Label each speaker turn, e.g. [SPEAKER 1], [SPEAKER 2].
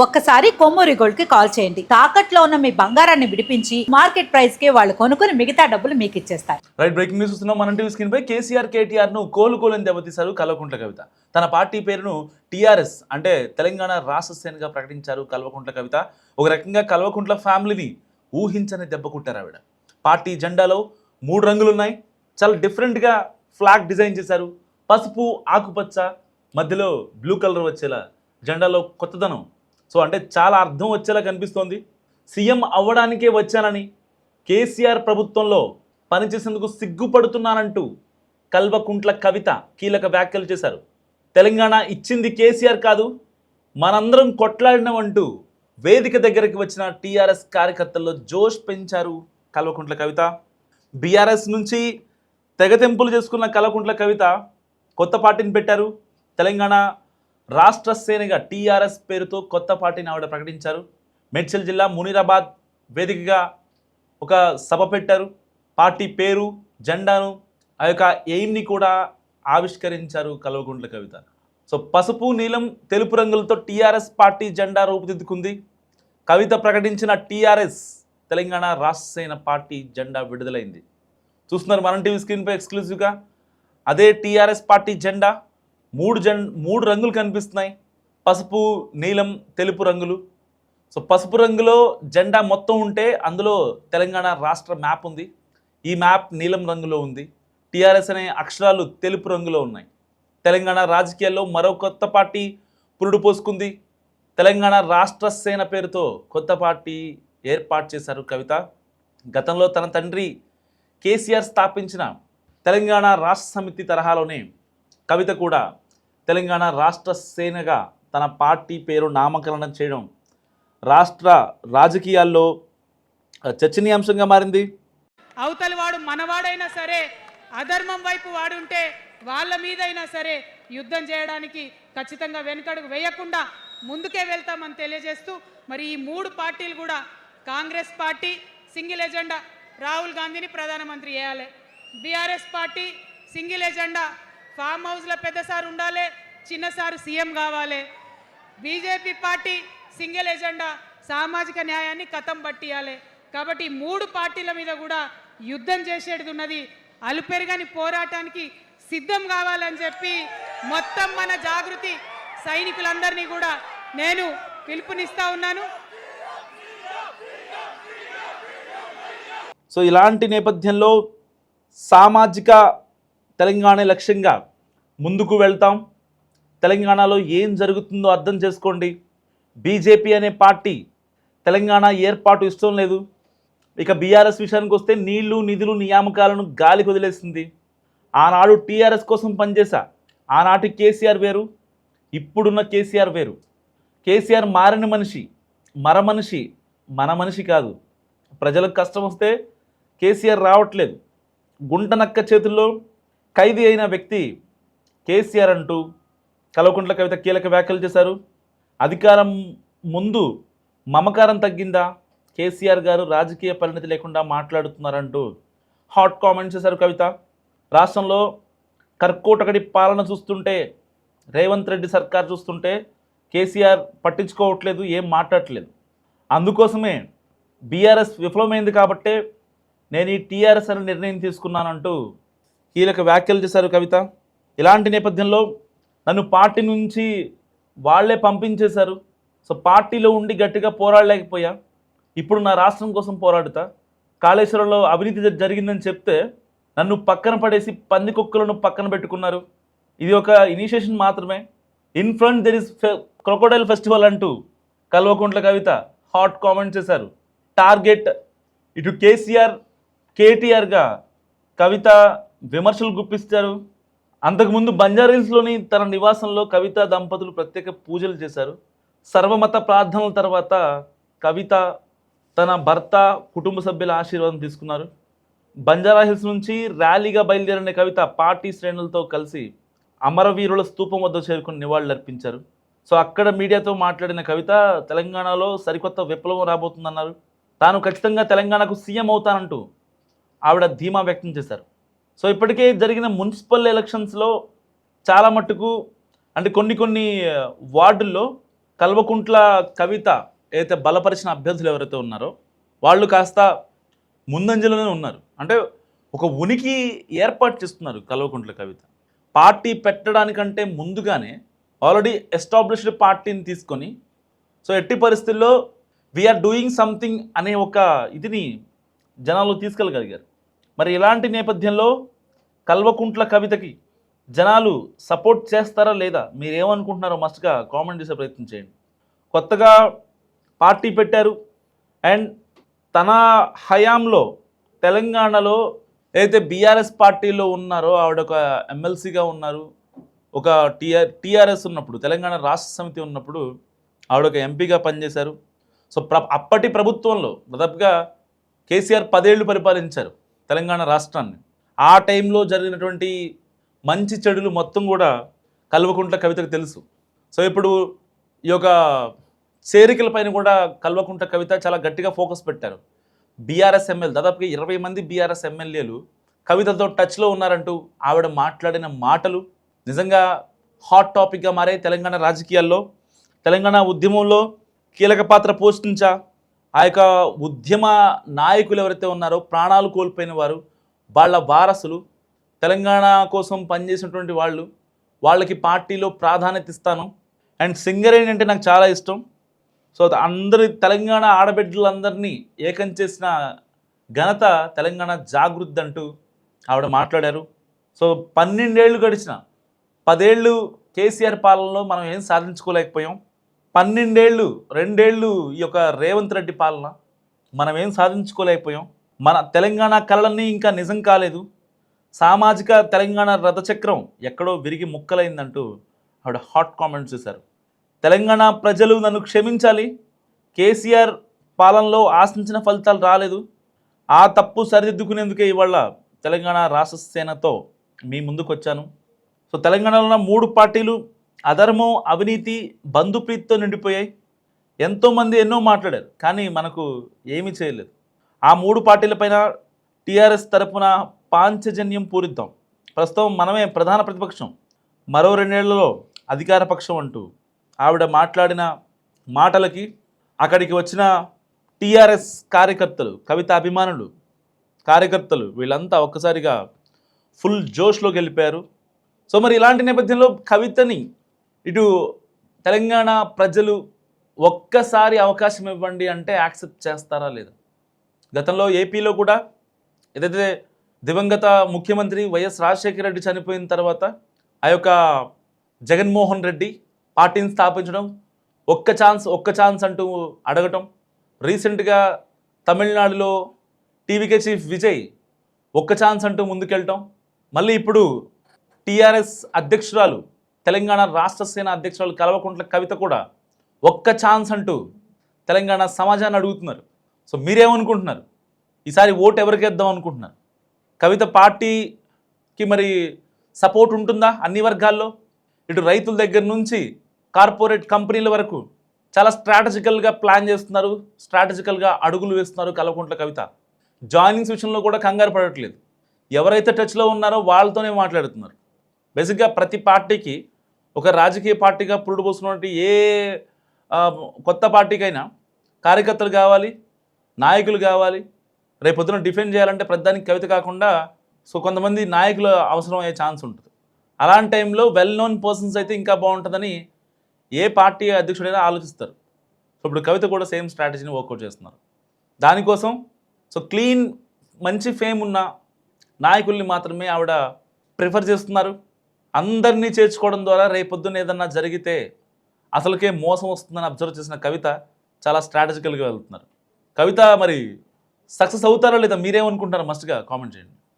[SPEAKER 1] ఒక్కసారి కొమ్మూరి గోల్డ్ కి కాల్ చేయండి. తాకట్లో ఉన్న మీ బంగారాన్ని విడిపించి మార్కెట్ ప్రైస్ కి వాళ్ళు కొనుక్కుని మిగతా డబ్బులు మీకు ఇచ్చేస్తారు.
[SPEAKER 2] రైట్, బ్రేకింగ్ న్యూస్ చూస్తున్నాం. మన టీవీ స్క్రీన్ పై కేసీఆర్ కేటీఆర్ ను కోలుకోలేని దెబ్బతీశారు కల్వకుంట్ల కవిత. తన పార్టీ పేరును టీఆర్ఎస్ అంటే తెలంగాణ రాష్ట్ర సేనగా ప్రకటించారు కల్వకుంట్ల కవిత. ఒక రకంగా కల్వకుంట్ల ఫ్యామిలీని ఊహించని దెబ్బ కుట్టారు ఆవిడ. పార్టీ జెండాలో 3 రంగులు ఉన్నాయి. చాలా డిఫరెంట్గా ఫ్లాగ్ డిజైన్ చేశారు. పసుపు, ఆకుపచ్చ, మధ్యలో బ్లూ కలర్ వచ్చేలా జెండాలో కొత్తదనం. సో అంటే చాలా అర్థం వచ్చేలా కనిపిస్తోంది. సీఎం అవ్వడానికే వచ్చానని, కేసీఆర్ ప్రభుత్వంలో పనిచేసేందుకు సిగ్గుపడుతున్నానంటూ కల్వకుంట్ల కవిత కీలక వ్యాఖ్యలు చేశారు. తెలంగాణ ఇచ్చింది కేసీఆర్ కాదు, మనందరం కొట్లాడినామంటూ వేదిక దగ్గరికి వచ్చిన టీఆర్ఎస్ కార్యకర్తల్లో జోష్ పెంచారు కల్వకుంట్ల కవిత. బీఆర్ఎస్ నుంచి తెగతెంపులు చేసుకున్న కల్వకుంట్ల కవిత కొత్త పార్టీని పెట్టారు. తెలంగాణ రాష్ట్ర సేనగా టీఆర్ఎస్ పేరుతో కొత్త పార్టీని ఆవిడ ప్రకటించారు. మేడ్చల్ జిల్లా మునీరాబాద్ వేదికగా ఒక సభ పెట్టారు. పార్టీ పేరు, జెండాను, ఆ యొక్క ఎయిమ్ని కూడా ఆవిష్కరించారు కల్వకుంట్ల కవిత. సో పసుపు, నీలం, తెలుపు రంగులతో టీఆర్ఎస్ పార్టీ జెండా రూపుదిద్దుకుంది. కవిత ప్రకటించిన టీఆర్ఎస్ తెలంగాణ రాష్ట్ర సేన పార్టీ జెండా విడుదలైంది. చూస్తున్నారు మన టీవీ స్క్రీన్పై ఎక్స్క్లూజివ్గా. అదే టీఆర్ఎస్ పార్టీ జెండా. 3 రంగులు కనిపిస్తున్నాయి. పసుపు, నీలం, తెలుపు రంగులు. సో పసుపు రంగులో జెండా మొత్తం ఉంటే అందులో తెలంగాణ రాష్ట్ర మ్యాప్ ఉంది. ఈ మ్యాప్ నీలం రంగులో ఉంది. టీఆర్ఎస్ అనే అక్షరాలు తెలుపు రంగులో ఉన్నాయి. తెలంగాణ రాజకీయాల్లో మరో కొత్త పార్టీ పురుడు పోసుకుంది. తెలంగాణ రాష్ట్ర సేన పేరుతో కొత్త పార్టీ ఏర్పాటు చేశారు కవిత. గతంలో తన తండ్రి కేసీఆర్ స్థాపించిన తెలంగాణ రాష్ట్ర సమితి తరహాలోనే కవిత కూడా తెలంగాణ రాష్ట్ర సేనగా తన పార్టీ పేరు నామకరణం చేయడం రాష్ట్ర రాజకీయాల్లో చర్చనీయాంశంగా మారింది.
[SPEAKER 3] అవతలి వాడు మనవాడైనా సరే, అధర్మం వైపు వాడుంటే వాళ్ళ మీదైనా సరే యుద్ధం చేయడానికి ఖచ్చితంగా వెనుకడుగు వేయకుండా ముందుకే వెళ్తామని తెలియజేస్తూ, మరి ఈ 3 పార్టీలు కూడా Congress party single agenda Rahul గాంధీని ప్రధానమంత్రి చేయాలి. BRS party single agenda farm హౌస్లో పెద్దసారి ఉండాలి, చిన్నసారి సీఎం కావాలి. బీజేపీ పార్టీ సింగిల్ ఎజెండా సామాజిక న్యాయాన్ని కథం పట్టియాలి. కాబట్టి 3 పార్టీల మీద కూడా యుద్ధం చేసేది ఉన్నది. అలుపెరుగని పోరాటానికి సిద్ధం కావాలని చెప్పి మొత్తం మన జాగృతి సైనికులందరినీ కూడా నేను పిలుపునిస్తా ఉన్నాను.
[SPEAKER 2] సో ఇలాంటి నేపథ్యంలో సామాజిక తెలంగాణ లక్ష్యంగా ముందుకు వెళ్తాం. తెలంగాణలో ఏం జరుగుతుందో అర్థం చేసుకోండి. బీజేపీ అనే పార్టీ తెలంగాణ ఏర్పాటు ఇష్టం లేదు. ఇక బీఆర్ఎస్ విషయానికి వస్తే నీళ్లు, నిధులు, నియామకాలను గాలికి వదిలేసింది. ఆనాడు టీఆర్ఎస్ కోసం పనిచేశా. ఆనాటి కేసీఆర్ వేరు, ఇప్పుడున్న కేసీఆర్ వేరు. కేసీఆర్ మారిన మనిషి, మరమనిషి, మన మనిషి కాదు. ప్రజలకు కష్టం వస్తే కేసీఆర్ రావట్లేదు. గుంటనక్క చేతుల్లో ఖైదీ అయిన వ్యక్తి కేసీఆర్ అంటూ కల్వకుంట్ల కవిత కీలక వ్యాఖ్యలు చేశారు. అధికారం ముందు మమకారం తగ్గిందా, కేసీఆర్ గారు రాజకీయ పరిణతి లేకుండా మాట్లాడుతున్నారంటూ హాట్ కామెంట్స్ చేశారు కవిత. రాష్ట్రంలో కర్కోటకడి పాలన చూస్తుంటే, రేవంత్ రెడ్డి సర్కార్ చూస్తుంటే కేసీఆర్ పట్టించుకోవట్లేదు, ఏం మాట్లాడట్లేదు. అందుకోసమే బీఆర్ఎస్ విఫలమైంది కాబట్టే నేను ఈ టీఆర్ఎస్ అనే నిర్ణయం తీసుకున్నానంటూ కీలక వ్యాఖ్యలు చేశారు కవిత. ఇలాంటి నేపథ్యంలో నన్ను పార్టీ నుంచి వాళ్లే పంపించేశారు. సో పార్టీలో ఉండి గట్టిగా పోరాడలేకపోయా. ఇప్పుడు నా రాష్ట్రం కోసం పోరాడుతా. కాళేశ్వరంలో అవినీతి జరిగిందని చెప్తే నన్ను పక్కన పడేసి పందికొక్కులను పక్కన పెట్టుకున్నారు. ఇది ఒక ఇనిషియేషన్ మాత్రమే. In front there is crocodile festival అంటూ కల్వకుంట్ల కవిత హాట్ కామెంట్ చేశారు. టార్గెట్ ఇటు కేసీఆర్, కేటీఆర్గా కవిత విమర్శలు గుప్పిస్తారు. అంతకుముందు బంజారాహిల్స్లోని తన నివాసంలో కవిత దంపతులు ప్రత్యేక పూజలు చేశారు. సర్వమత ప్రార్థనల తర్వాత కవిత తన భర్త, కుటుంబ సభ్యుల ఆశీర్వాదం తీసుకున్నారు. బంజారాహిల్స్ నుంచి ర్యాలీగా బయలుదేరిన కవిత పార్టీ శ్రేణులతో కలిసి అమరవీరుల స్తూపం వద్ద చేరుకుని నివాళులర్పించారు. సో అక్కడ మీడియాతో మాట్లాడిన కవిత తెలంగాణలో సరికొత్త విప్లవం రాబోతుందన్నారు. తాను ఖచ్చితంగా తెలంగాణకు సీఎం అవుతానంటూ ఆవిడ ధీమా వ్యక్తం చేశారు. సో ఇప్పటికే జరిగిన మున్సిపల్ ఎలక్షన్స్లో చాలా మట్టుకు అంటే కొన్ని వార్డుల్లో కల్వకుంట్ల కవిత ఏదైతే బలపరిచిన అభ్యర్థులు ఎవరైతే ఉన్నారో వాళ్ళు కాస్త ముందంజలోనే ఉన్నారు. అంటే ఒక ఉనికి ఏర్పాటు చేస్తున్నారు కల్వకుంట్ల కవిత. పార్టీ పెట్టడానికంటే ముందుగానే ఆల్రెడీ ఎస్టాబ్లిష్డ్ పార్టీని తీసుకొని సో ఎట్టి పరిస్థితుల్లో వీఆర్ డూయింగ్ సంథింగ్ అనే ఒక ఇదిని జనాలు తీసుకెళ్ళగలిగారు. మరి ఇలాంటి నేపథ్యంలో కల్వకుంట్ల కవితకి జనాలు సపోర్ట్ చేస్తారా లేదా, మీరు ఏమనుకుంటున్నారో మస్ట్గా కామెంట్ చేసే ప్రయత్నం చేయండి. కొత్తగా పార్టీ పెట్టారు అండ్ తన హయాంలో తెలంగాణలో ఏదైతే బీఆర్ఎస్ పార్టీలో ఉన్నారో ఆవిడ ఒక ఎమ్మెల్సీగా ఉన్నారు, ఒక టీఆర్ఎస్ ఉన్నప్పుడు తెలంగాణ రాష్ట్ర సమితి ఉన్నప్పుడు ఆవిడ ఒక ఎంపీగా పనిచేశారు. సో అప్పటి ప్రభుత్వంలో దాదాపుగా కేసీఆర్ 10 ఏళ్ళు పరిపాలించారు తెలంగాణ రాష్ట్రాన్ని. ఆ టైంలో జరిగినటువంటి మంచి చెడులు మొత్తం కూడా కల్వకుంట్ల కవితకు తెలుసు. సో ఇప్పుడు ఈ యొక్క చేరికల పైన కూడా కల్వకుంట్ల కవిత చాలా గట్టిగా ఫోకస్ పెట్టారు. బీఆర్ఎస్ ఎమ్మెల్యే దాదాపుగా 20 మంది బీఆర్ఎస్ ఎమ్మెల్యేలు కవితతో టచ్లో ఉన్నారంటూ ఆవిడ మాట్లాడిన మాటలు నిజంగా హాట్ టాపిక్గా మారాయి తెలంగాణ రాజకీయాల్లో. తెలంగాణ ఉద్యమంలో కీలక పాత్ర పోషించా ఆ యొక్క ఉద్యమ నాయకులు ఎవరైతే ఉన్నారో ప్రాణాలు కోల్పోయిన వారు, వాళ్ళ వారసులు, తెలంగాణ కోసం పనిచేసినటువంటి వాళ్ళకి పార్టీలో ప్రాధాన్యత ఇస్తాను. అండ్ సింగరేణి అంటే నాకు చాలా ఇష్టం. సో అందరి తెలంగాణ ఆడబిడ్డలందరినీ ఏకం చేసిన ఘనత తెలంగాణ జాగృతి అంటూ ఆవిడ మాట్లాడారు. సో 12 ఏళ్ళు గడిచిన 10 ఏళ్ళు కేసీఆర్ పాలనలో మనం ఏం సాధించుకోలేకపోయాం. 12 ఏళ్ళు 2 ఏళ్ళు ఈ యొక్క రేవంత్ రెడ్డి పాలన మనం ఏం సాధించుకోలేకపోయాం. మన తెలంగాణ కళలన్నీ ఇంకా నిజం కాలేదు. సామాజిక తెలంగాణ రథచక్రం ఎక్కడో విరిగి ముక్కలైందంటూ ఆవిడ హాట్ కామెంట్స్ చేశారు. తెలంగాణ ప్రజలు నన్ను క్షమించాలి, కేసీఆర్ పాలనలో ఆశించిన ఫలితాలు రాలేదు, ఆ తప్పు సరిదిద్దుకునేందుకే ఇవాళ తెలంగాణ రాష్ట్ర సేనతో మీ ముందుకు వచ్చాను. సో తెలంగాణలో ఉన్న 3 పార్టీలు అధర్మం, అవినీతి, బంధుప్రీతితో నిండిపోయాయి. ఎంతోమంది ఎన్నో మాట్లాడారు, కానీ మనకు ఏమీ చేయలేదు. ఆ 3 పార్టీలపైన టీఆర్ఎస్ తరపున పాంచజన్యం పూరిద్దాం. ప్రస్తుతం మనమే ప్రధాన ప్రతిపక్షం, మరో 2 ఏళ్లలో అధికార పక్షం అంటూ ఆవిడ మాట్లాడిన మాటలకి అక్కడికి వచ్చిన టీఆర్ఎస్ కార్యకర్తలు, కవిత అభిమానులు, కార్యకర్తలు వీళ్ళంతా ఒక్కసారిగా ఫుల్ జోష్లోకి వెళ్ళిపోయారు. సో మరి ఇలాంటి నేపథ్యంలో కవితని ఇటు తెలంగాణ ప్రజలు ఒక్కసారి అవకాశం ఇవ్వండి అంటే యాక్సెప్ట్ చేస్తారా లేదా? గతంలో ఏపీలో కూడా ఏదైతే దివంగత ముఖ్యమంత్రి వైఎస్ రాజశేఖర రెడ్డి చనిపోయిన తర్వాత ఆ యొక్క జగన్మోహన్ రెడ్డి పార్టీని స్థాపించడం, ఒక్క ఛాన్స్ అంటూ అడగటం, రీసెంట్గా తమిళనాడులో టీవీకే చీఫ్ విజయ్ ఒక్క ఛాన్స్ అంటూ ముందుకెళ్ళటం, మళ్ళీ ఇప్పుడు టీఆర్ఎస్ అధ్యక్షురాలు తెలంగాణ రాష్ట్ర సేన అధ్యక్షురాలు కల్వకుంట్ల కవిత కూడా ఒక్క ఛాన్స్ అంటూ తెలంగాణ సమాజాన్ని అడుగుతున్నారు. సో మీరేమనుకుంటున్నారు? ఈసారి ఓటు ఎవరికి వేద్దాం అనుకుంటున్నారు? కవిత పార్టీకి మరి సపోర్ట్ ఉంటుందా అన్ని వర్గాల్లో? ఇటు రైతుల దగ్గర నుంచి కార్పొరేట్ కంపెనీల వరకు చాలా స్ట్రాటజికల్గా ప్లాన్ చేస్తున్నారు, స్ట్రాటజికల్గా అడుగులు వేస్తున్నారు కల్వకుంట్ల కవిత. జాయినింగ్స్ విషయంలో కూడా కంగారు పడట్లేదు. ఎవరైతే టచ్లో ఉన్నారో వాళ్ళతోనే మాట్లాడుతున్నారు. బేసిక్గా ప్రతి పార్టీకి ఒక రాజకీయ పార్టీగా పురుడు పోసుకున్నటువంటి ఏ కొత్త పార్టీకైనా కార్యకర్తలు కావాలి, నాయకులు కావాలి. రేపొద్దున డిఫెండ్ చేయాలంటే ప్రతిదానికి కవిత కాకుండా సో కొంతమంది నాయకులు అవసరం అయ్యే ఛాన్స్ ఉంటుంది. అలాంటి టైంలో వెల్ నోన్ పర్సన్స్ అయితే ఇంకా బాగుంటుందని ఏ పార్టీ అధ్యక్షుడైనా ఆలోచిస్తారు. సో ఇప్పుడు కవిత కూడా సేమ్ స్ట్రాటజీని వర్కౌట్ చేస్తున్నారు. దానికోసం సో క్లీన్ మంచి ఫేమ్ ఉన్న నాయకుల్ని మాత్రమే ఆవిడ ప్రిఫర్ చేస్తున్నారు. అందరినీ చేర్చుకోవడం ద్వారా రేపొద్దున ఏదన్నా జరిగితే అసలుకే మోసం వస్తుందని అబ్జర్వ్ చేసిన కవిత చాలా స్ట్రాటజికల్గా వెళ్తున్నారు. కవిత మరి సక్సెస్ అవుతారా లేదా మీరేమనుకుంటారో మస్ట్గా కామెంట్ చేయండి.